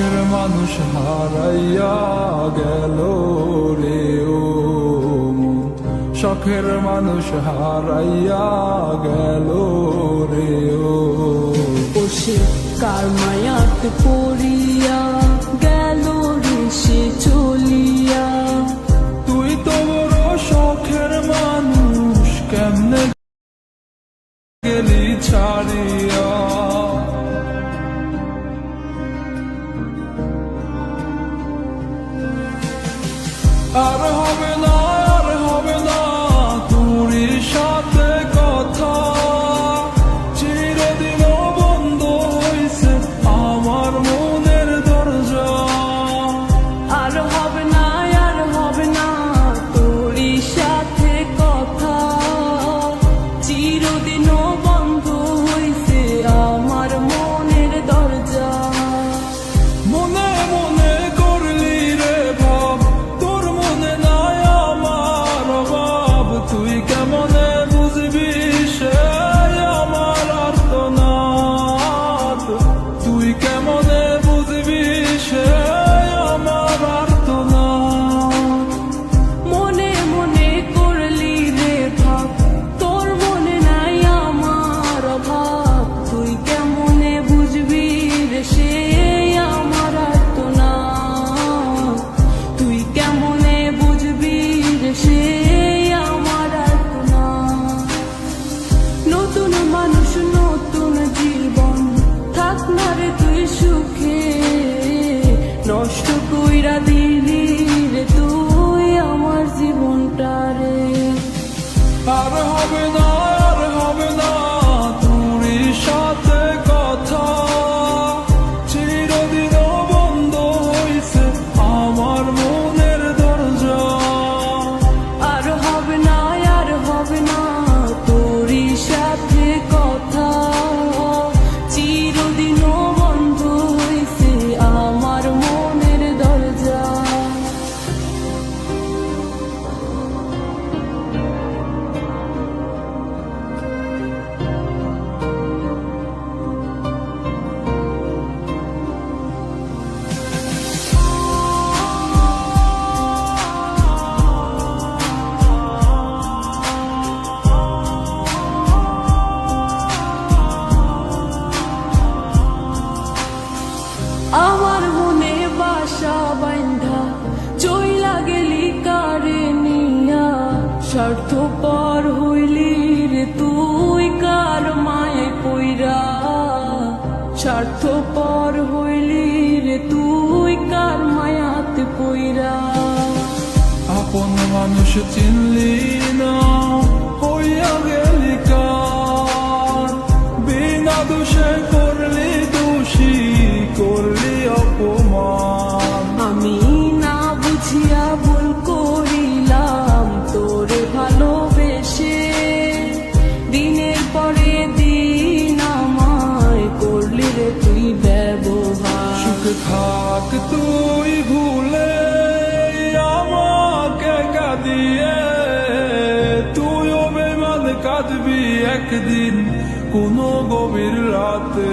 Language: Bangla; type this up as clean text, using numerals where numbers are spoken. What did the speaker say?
শখের মানুষ হারাইয়া গেল রে ও মন, শখের মানুষ হারাইয়া গেল রে ও। সে কার মায়াত পড়িয়া গেল রে সে চলিয়া। তুই তো বড় শখের মানুষ, কেমনে গেলি ছাড়িয়া। আর হবে না, আর হবে না তোর সাথে কথা, চিরদিন বন্ধ হইছে আমার মনের দরজা। আর হবে না, আর হবে না তোর সাথে কথা, চিরদিনও বন্ধ হইছে আমার মনের দরজা। মনে মনে করলি রে ভাব, তোর মনে নাই আমার অভাব। তুই কেমনে বুঝবি সে আমার আর্তনাদ, তুই কেমনে বুঝবি সে আমার আর্তনাদ। মনে মনে করলি রে ভাব, তোর মনে নাই আমার অভাব। তুই কেমনে বুঝবি রে সে আমার আর্তনাদ, তুই কেমনে বুঝবি রে সে আমার আর্তনাদ। নতুন মানুষ নতুন জীবন, থাক না রে তুই সুখে, নষ্ট কইরা দিলি রে তুই আমার জীবনটা রে। আর হবে না, আর হবে না তোর সাথে কথা, চিরদিন বন্ধ হইছে আমার মনের দরজা। আর হবে না, আর হবে না তোর সাথে কথা, চিরদিনও বন্ধ হইছে আমার মনের দরজা। আমার মনে বাসা বাইন্ধা চইলা গেলি কারে নিয়া, স্বার্থপর হইলি রে তুই কার মায়ে পইরা। স্বার্থপর হইলি রে তুই কার মায়াতে পইরা। আপন মানুষ চিনলি না, হইয়া গেলি কার, বিনা দোষে করলি দোষী, করলি অপমান। আমি না বুঝিয়া ভুল করিলাম তোরে ভালোবেসে, দিনের পরে দিন আমায় করলি রে তুই ব্যবহার। সুখে থাক তুই ভুলে আমাকে কাঁদিয়ে, তুইও বেমান কাঁদবি একদিন কোনো গভীর রাতে।